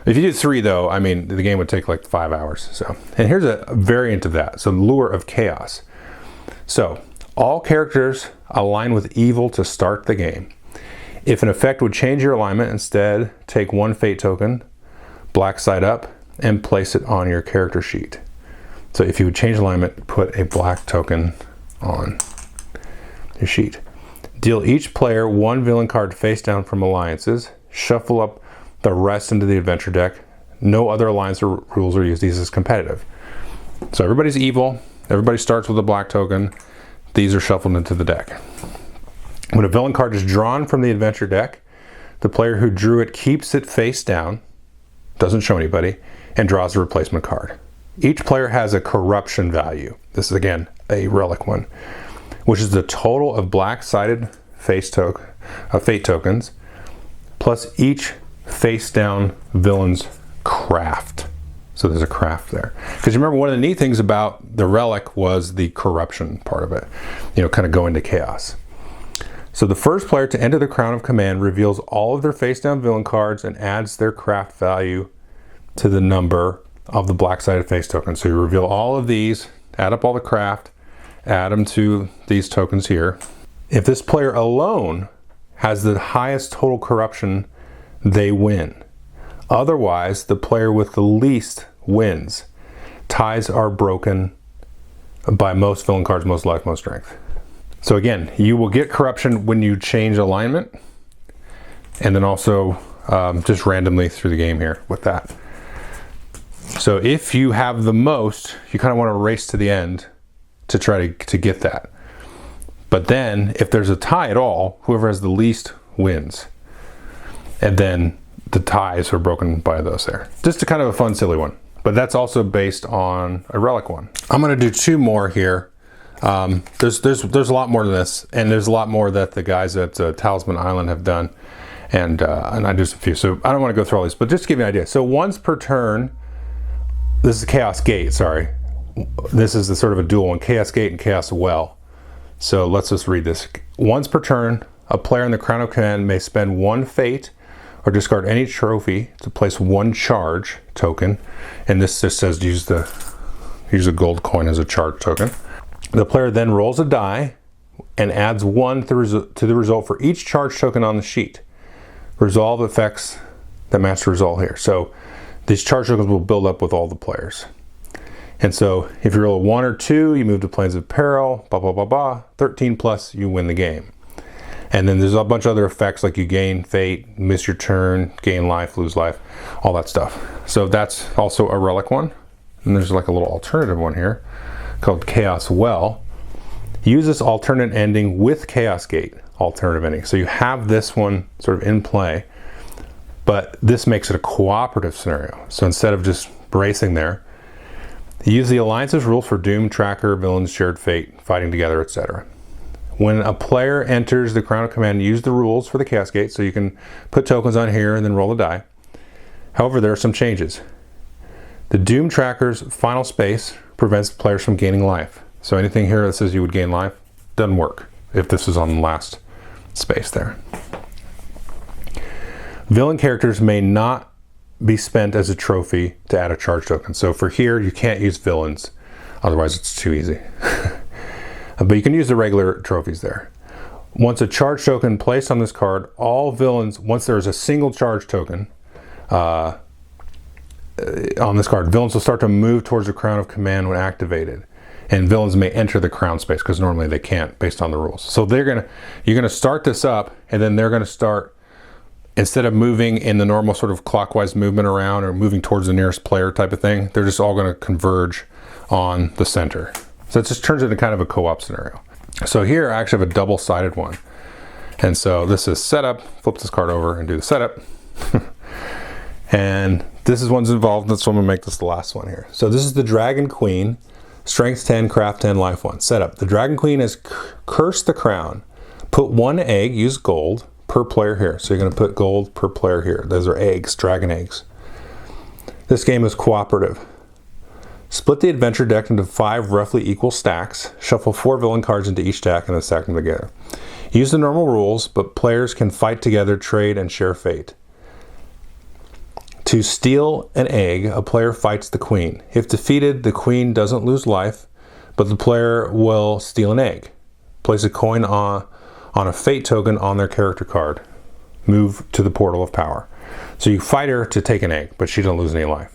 If you did 3 though, I mean, the game would take like 5 hours. So, and here's a variant of that. So Lure of Chaos. So all characters align with evil to start the game. If an effect would change your alignment, instead take 1 fate token, black side up, and place it on your character sheet. So if you would change alignment, put a black token on your sheet. Deal each player 1 villain card face down from alliances. Shuffle up the rest into the adventure deck. No other alliance or rules are used. These is competitive. So everybody's evil. Everybody starts with a black token. These are shuffled into the deck. When a villain card is drawn from the adventure deck, the player who drew it keeps it face down, doesn't show anybody, and draws a replacement card. Each player has a corruption value. This is again a relic one, which is the total of black-sided fate tokens plus each face down villain's craft. So there's a craft there. Because remember, one of the neat things about the relic was the corruption part of it, kind of go into chaos. So the first player to enter the Crown of Command reveals all of their face down villain cards and adds their craft value to the number of the black-sided face tokens. So you reveal all of these, add up all the craft, add them to these tokens here. If this player alone has the highest total corruption, they win. Otherwise, the player with the least wins. Ties are broken by most villain cards, most life, most strength. So again, you will get corruption when you change alignment, and then also just randomly through the game here with that. So if you have the most, you kind of want to race to the end to try to get that. But then if there's a tie at all, whoever has the least wins. And then the ties are broken by those there. Just a kind of a fun, silly one. but that's also based on a relic one. I'm going to do 2 more here. There's a lot more to this, and there's a lot more that the guys at Talisman Island have done, and I do some few. So I don't want to go through all these, but just to give you an idea. So once per turn, this is a Chaos Gate. Sorry, this is the sort of a dual one: Chaos Gate and Chaos Well. So let's just read this. Once per turn, a player in the Crown of Command may spend 1 fate or discard any trophy to place 1 charge token, and this just says use a gold coin as a charge token. The player then rolls a die and adds 1 to the result for each charge token on the sheet. Resolve effects that match the result here. So these charge tokens will build up with all the players. And so if you roll a 1 or 2, you move to Plains of Peril, blah, blah, blah, blah. 13 plus, you win the game. And then there's a bunch of other effects, like you gain fate, miss your turn, gain life, lose life, all that stuff. So that's also a relic one. And there's like a little alternative one here called Chaos Well. Use this alternate ending with Chaos Gate alternative ending. So you have this one sort of in play, but this makes it a cooperative scenario. So instead of just bracing there, use the Alliance's rules for Doom, Tracker, Villains, Shared Fate, Fighting Together, etc. When a player enters the Crown of Command, use the rules for the Chaos Gate, so you can put tokens on here and then roll a die. However, there are some changes. The Doom Tracker's final space prevents players from gaining life. So anything here that says you would gain life doesn't work if this is on the last space there. Villain characters may not be spent as a trophy to add a charge token. So for here, you can't use villains, otherwise it's too easy. But you can use the regular trophies there. Once a charge token placed on this card, all villains, once there's a single charge token on this card, villains will start to move towards the Crown of Command when activated. And villains may enter the crown space, because normally they can't based on the rules. So you're gonna start this up, and then they're gonna start, instead of moving in the normal sort of clockwise movement around or moving towards the nearest player type of thing, they're just all gonna converge on the center. So it just turns into kind of a co-op scenario. So here I actually have a double-sided one. And so this is setup, flip this card over and do the setup. And this is one's involved, so I'm gonna make this the last one here. So this is the Dragon Queen, Strength 10, Craft 10, Life 1. Setup. The Dragon Queen has cursed the crown. Put 1 egg, use gold, per player here. So you're gonna put gold per player here. Those are eggs, dragon eggs. This game is cooperative. Split the adventure deck into 5 roughly equal stacks. Shuffle 4 villain cards into each stack and then stack them together. Use the normal rules, but players can fight together, trade, and share fate. To steal an egg, a player fights the queen. If defeated, the queen doesn't lose life, but the player will steal an egg. Place a coin on a fate token on their character card. Move to the portal of power. So you fight her to take an egg, but she doesn't lose any life.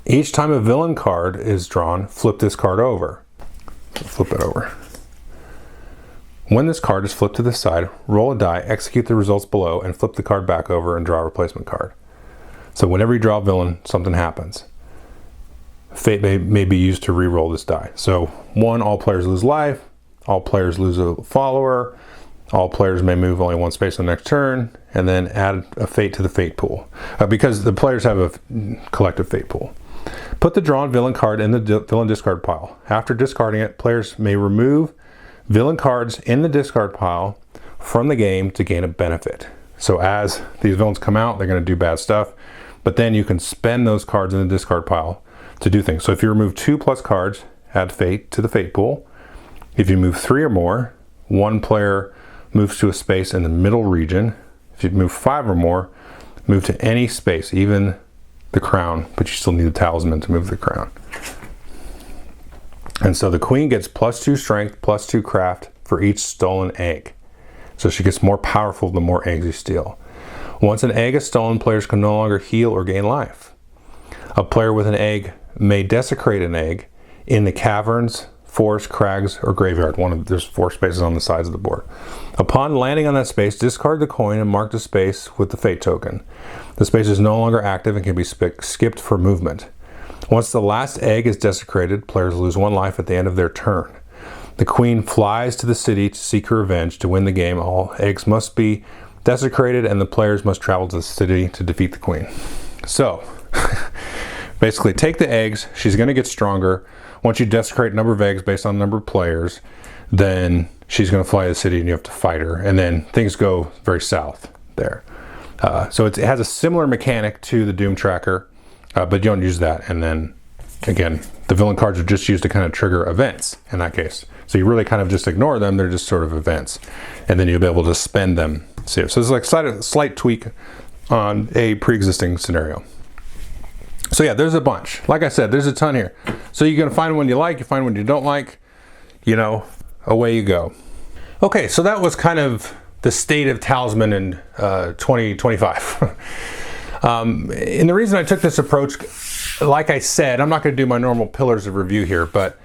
Each time a villain card is drawn, flip this card over. Flip it over. When this card is flipped to the side, roll a die, execute the results below, and flip the card back over and draw a replacement card. So whenever you draw a villain, something happens. Fate may be used to re-roll this die. So 1, all players lose life, all players lose a follower, all players may move only 1 space on the next turn, and then add a fate to the fate pool. Because the players have a collective fate pool. Put the drawn villain card in the villain discard pile. After discarding it, players may remove villain cards in the discard pile from the game to gain a benefit. So as these villains come out, they're going to do bad stuff, but then you can spend those cards in the discard pile to do things. So if you remove 2+ cards, add fate to the fate pool. If you move 3 or more, 1 player moves to a space in the middle region. If you move 5 or more, move to any space, even the crown, but you still need the talisman to move the crown. And so the queen gets +2 strength, +2 craft for each stolen egg. So she gets more powerful the more eggs you steal. Once an egg is stolen, players can no longer heal or gain life. A player with an egg may desecrate an egg in the caverns, forest, crags, or graveyard. There's 4 spaces on the sides of the board. Upon landing on that space, discard the coin and mark the space with the fate token. The space is no longer active and can be skipped for movement. Once the last egg is desecrated, players lose 1 life at the end of their turn. The queen flies to the city to seek her revenge. To win the game, all eggs must be desecrated and the players must travel to the city to defeat the queen. So, Basically, take the eggs. She's going to get stronger. Once you desecrate a number of eggs based on the number of players, then she's going to fly to the city and you have to fight her. And then things go very south there. So it has a similar mechanic to the Doom Tracker, but you don't use that. And then, again, the villain cards are just used to kind of trigger events in that case. So you really kind of just ignore them. They're just sort of events. And then you'll be able to spend them. So it's like a slight tweak on a pre-existing scenario. So yeah, there's a bunch. Like I said, there's a ton here. So you're going to find one you like, you find one you don't like, you know, away you go. Okay, so that was kind of the state of Talisman in 2025. And the reason I took this approach, like I said, I'm not going to do my normal pillars of review here, but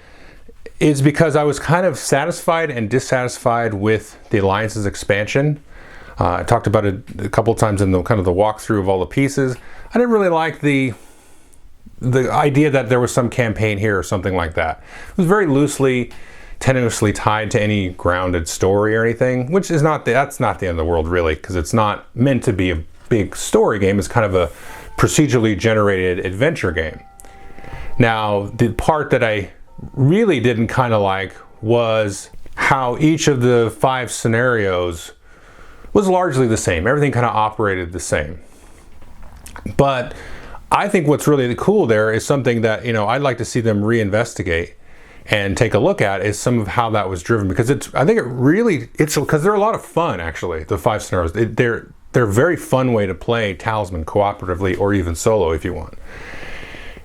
it's because I was kind of satisfied and dissatisfied with the Alliance's expansion. I talked about it a couple of times in the kind of the walkthrough of all the pieces. I didn't really like the idea that there was some campaign here or something like that. It was very loosely, tenuously tied to any grounded story or anything, which is that's not the end of the world really, because it's not meant to be a big story game. It's kind of a procedurally generated adventure game. Now, the part that I really didn't kind of like was how each of the 5 scenarios was largely the same. Everything kind of operated the same. But I think what's really cool there is something that, you know, I'd like to see them reinvestigate and take a look at, is some of how that was driven, because I think it's because they're a lot of fun actually. The 5 scenarios, they're a very fun way to play Talisman cooperatively or even solo if you want.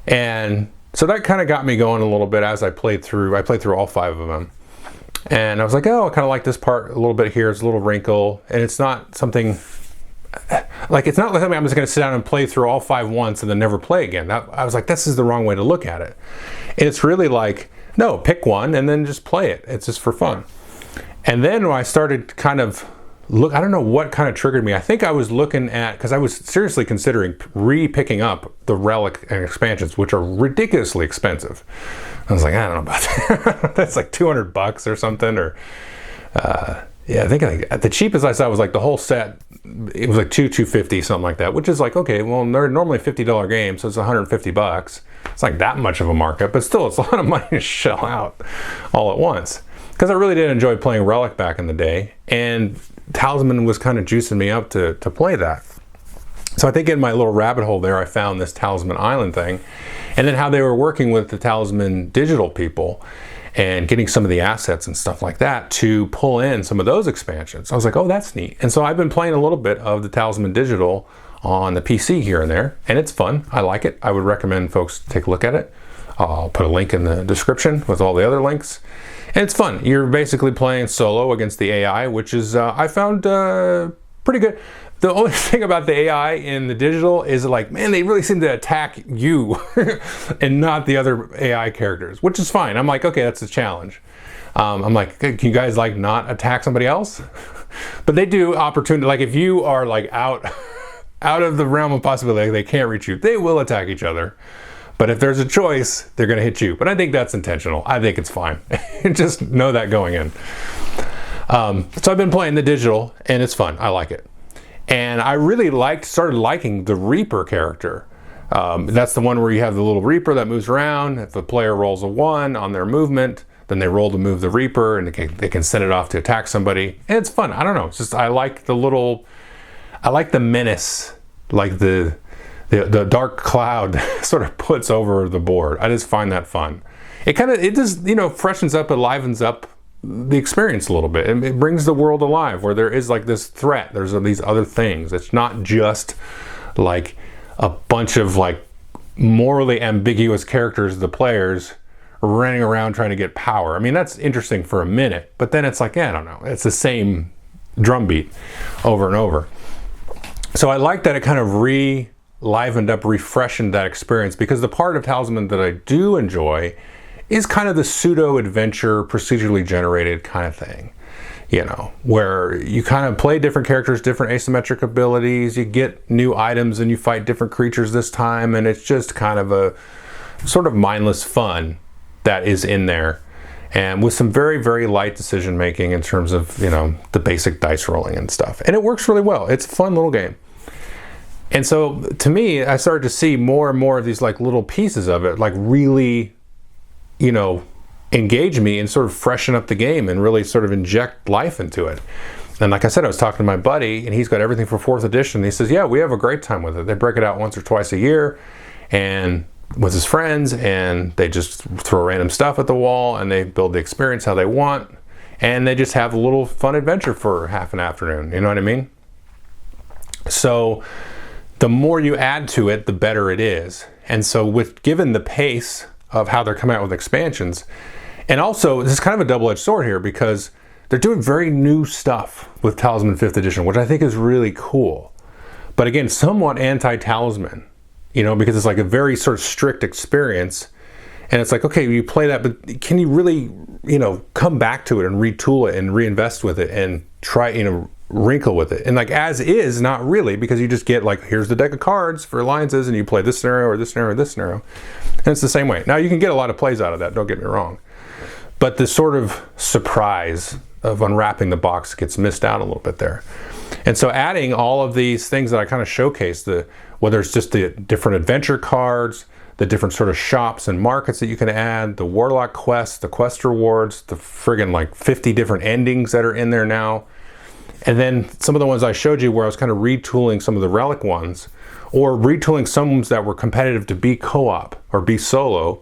And so that kind of got me going a little bit as I played through all 5 of them. And I was like, oh, I kind of like this part a little bit here. It's a little wrinkle, and it's not something like, it's not like I'm just going to sit down and play through all 5 once and then never play again. I was like, this is the wrong way to look at it. And it's really like, no, pick one and then just play it. It's just for fun. And then when I started kind of I don't know what kind of triggered me. I think I was looking at, because I was seriously considering re-picking up the Relic and expansions, which are ridiculously expensive. I was like, I don't know about that. That's like $200 or something, or yeah, I think like, the cheapest I saw was like the whole set. It was like $250, something like that, which is like, okay, well, they're normally $50 games, so it's $150. It's like that much of a markup, but still, it's a lot of money to shell out all at once. Because I really did enjoy playing Relic back in the day, and Talisman was kind of juicing me up to play that. So I think in my little rabbit hole there, I found this Talisman Island thing, and then how they were working with the Talisman digital people and getting some of the assets and stuff like that to pull in some of those expansions. I was like, oh, that's neat. And so I've been playing a little bit of the Talisman digital on the PC here and there, and it's fun. I like it. I would recommend folks take a look at it. I'll put a link in the description with all the other links. And it's fun. You're basically playing solo against the AI, which is, I found pretty good. The only thing about the AI in the digital is like, man, they really seem to attack you and not the other AI characters, which is fine. I'm like, okay, that's a challenge. I'm like, can you guys like not attack somebody else? But they do opportunity, like if you are like out of the realm of possibility, they can't reach you, they will attack each other. But if there's a choice, they're going to hit you. But I think that's intentional. I think it's fine. Just know that going in. So I've been playing the digital, and it's fun. I like it. And I really started liking the Reaper character. That's the one where you have the little Reaper that moves around. If a player rolls a 1 on their movement, then they roll to move the Reaper, and they can send it off to attack somebody. And it's fun. I don't know. It's just, I like the menace, like the dark cloud sort of puts over the board. I just find that fun. It just, you know, freshens up, livens up the experience a little bit. And it brings the world alive where there is like this threat. There's these other things. It's not just like a bunch of like morally ambiguous characters, the players running around trying to get power. I mean, that's interesting for a minute, but then it's like, yeah, I don't know. It's the same drumbeat over and over. So I like that it kind of livened up, refreshened that experience, because the part of Talisman that I do enjoy is kind of the pseudo-adventure, procedurally generated kind of thing. You know, where you kind of play different characters, different asymmetric abilities, you get new items and you fight different creatures this time, and it's just kind of a sort of mindless fun that is in there. And with some very, very light decision making in terms of, you know, the basic dice rolling and stuff. And it works really well. It's a fun little game. And so to me, I started to see more and more of these like little pieces of it, like really, you know, engage me and sort of freshen up the game and really sort of inject life into it. And like I said, I was talking to my buddy, and he's got everything for 4th edition. He says, yeah, we have a great time with it. They break it out once or twice a year, and with his friends, and they just throw random stuff at the wall, and they build the experience how they want, and they just have a little fun adventure for half an afternoon. You know what I mean? So the more you add to it, the better it is. And so given the pace of how they're coming out with expansions, and also this is kind of a double-edged sword here, because they're doing very new stuff with Talisman 5th edition, which I think is really cool. But again, somewhat anti-Talisman, you know, because it's like a very sort of strict experience. And it's like, okay, you play that, but can you really, you know, come back to it and retool it and reinvest with it and try, you know, wrinkle with it? And like as is, not really, because you just get like, here's the deck of cards for alliances, and you play this scenario or this scenario or this scenario. And it's the same way. Now you can get a lot of plays out of that, don't get me wrong. But the sort of surprise of unwrapping the box gets missed out a little bit there. And so adding all of these things that I kind of showcased, whether it's just the different adventure cards, the different sort of shops and markets that you can add, the Warlock quests, the quest rewards, the friggin' like 50 different endings that are in there now. And then some of the ones I showed you where I was kind of retooling some of the relic ones, or retooling some ones that were competitive to be co-op or be solo,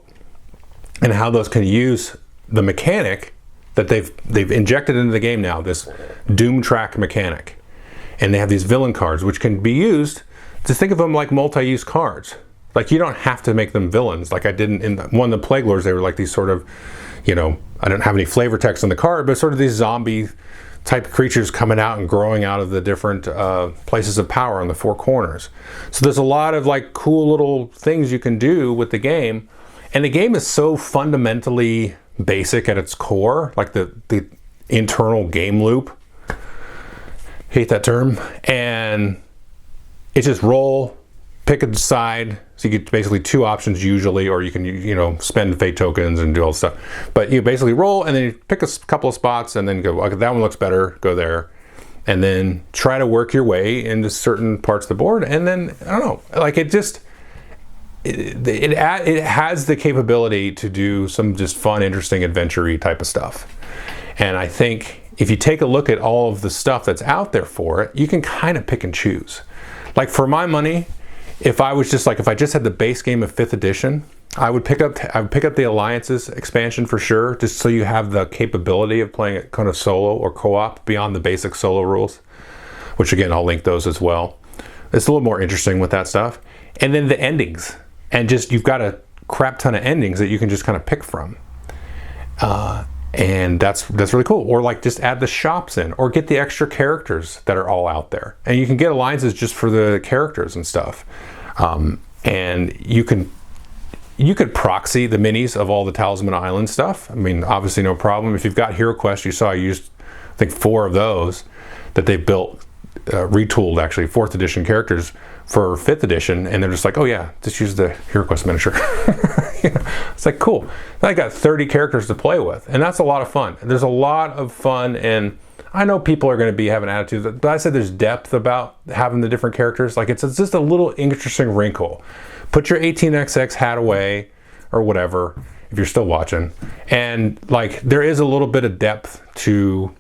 and how those can use the mechanic that they've injected into the game now, this Doom Track mechanic. And they have these villain cards, which can be used to think of them like multi-use cards. Like you don't have to make them villains. Like I didn't in one of the Plague Lords, they were like these sort of, you know, I don't have any flavor text on the card, but sort of these zombie type creatures coming out and growing out of the different places of power on the 4 corners. So there's a lot of like cool little things you can do with the game. And the game is so fundamentally basic at its core, like the internal game loop. Hate that term. And it's just roll, pick a side. So you get basically 2 options usually, or you can, you know, spend fate tokens and do all this stuff. But you basically roll, and then you pick a couple of spots, and then go, okay, that one looks better, go there. And then try to work your way into certain parts of the board. And then, I don't know, like it just, it has the capability to do some just fun, interesting, adventure-y type of stuff. And I think if you take a look at all of the stuff that's out there for it, you can kind of pick and choose. Like for my money, if I just had the base game of 5th edition, I would pick up the Alliances expansion for sure, just so you have the capability of playing it kind of solo or co-op beyond the basic solo rules, which again, I'll link those as well. It's a little more interesting with that stuff. And then the endings. And just, you've got a crap ton of endings that you can just kind of pick from. And that's really cool. Or like just add the shops in, or get the extra characters that are all out there. And you can get alliances just for the characters and stuff. And you could proxy the minis of all the Talisman Island stuff. I mean, obviously no problem. If you've got Hero Quest, you saw I used, I think 4 of those that they built, retooled actually, 4th edition characters for 5th edition, and they're just like, oh yeah, just use the Hero Quest miniature. You know, it's like, cool. I got 30 characters to play with, and that's a lot of fun. There's a lot of fun, and I know people are going to be having attitudes, but I said there's depth about having the different characters. Like it's just a little interesting wrinkle. Put your 18XX hat away, or whatever, if you're still watching, and like there is a little bit of depth to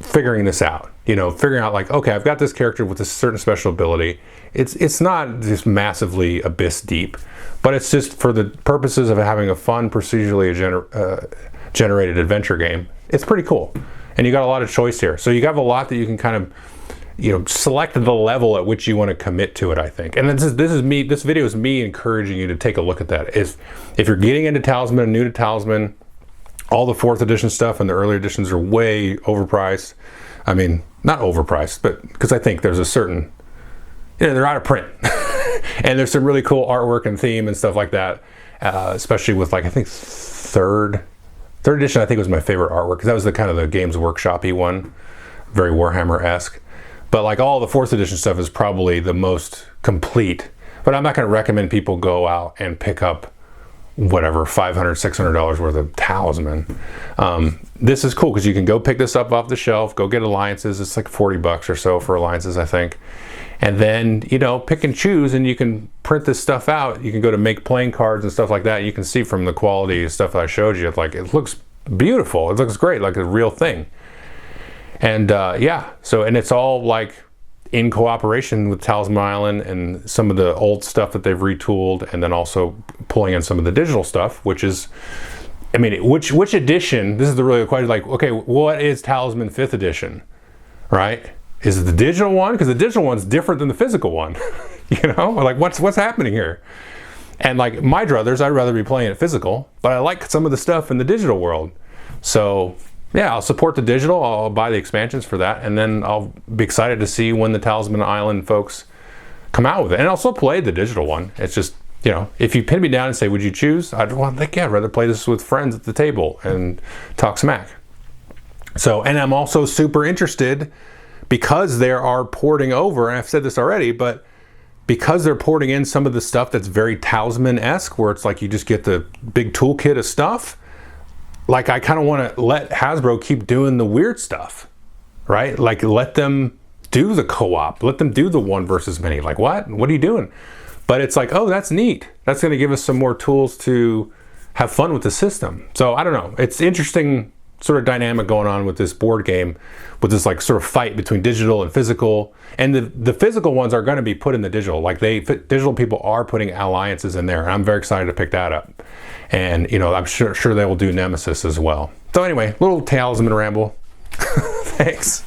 figuring this out. You know, figuring out like, okay, I've got this character with a certain special ability. It's not just massively abyss deep, but it's just for the purposes of having a fun, procedurally generated adventure game. It's pretty cool, and you got a lot of choice here. So you have a lot that you can kind of, you know, select the level at which you want to commit to it, I think. And this is me. This video is me encouraging you to take a look at that. If you're getting into Talisman and new to Talisman, all the 4th edition stuff and the early editions are way overpriced. I mean, not overpriced, but because I think there's a certain, you know, they're out of print. And there's some really cool artwork and theme and stuff like that, especially with like, I think third edition, I think was my favorite artwork, because that was the kind of the Games Workshop-y one, very Warhammer-esque. But like all the 4th edition stuff is probably the most complete. But I'm not going to recommend people go out and pick up whatever, $500, $600 worth of Talisman. This is cool because you can go pick this up off the shelf, go get alliances. It's like 40 bucks or so for alliances, I think. And then, you know, pick and choose, and you can print this stuff out. You can go to make playing cards and stuff like that. You can see from the quality of stuff that I showed you, like, it looks beautiful. It looks great, like a real thing. And yeah, so, and it's all like in cooperation with Talisman Island and some of the old stuff that they've retooled, and then also pulling in some of the digital stuff, which is, I mean, which edition, this is the really question, like, okay, what is Talisman 5th edition, right? Is it the digital one? Because the digital one's different than the physical one. You know, like what's happening here? And like my druthers, I'd rather be playing it physical, but I like some of the stuff in the digital world. So yeah, I'll support the digital. I'll buy the expansions for that, and then I'll be excited to see when the Talisman Island folks come out with it. And I'll also play the digital one. It's just, you know, if you pin me down and say, would you choose? I'd rather play this with friends at the table and talk smack. So, and I'm also super interested, because they are porting over, and I've said this already, but because they're porting in some of the stuff that's very Talisman-esque, where it's like you just get the big toolkit of stuff, like I kind of want to let Hasbro keep doing the weird stuff, right? Like let them do the co-op, let them do the one versus many. Like what are you doing? But it's like, oh, that's neat. That's going to give us some more tools to have fun with the system. So I don't know. It's interesting sort of dynamic going on with this board game, with this like sort of fight between digital and physical. And the physical ones are going to be put in the digital. Like digital people are putting alliances in there, and I'm very excited to pick that up. And you know, I'm sure they will do Nemesis as well. So anyway, little Talisman ramble. Thanks.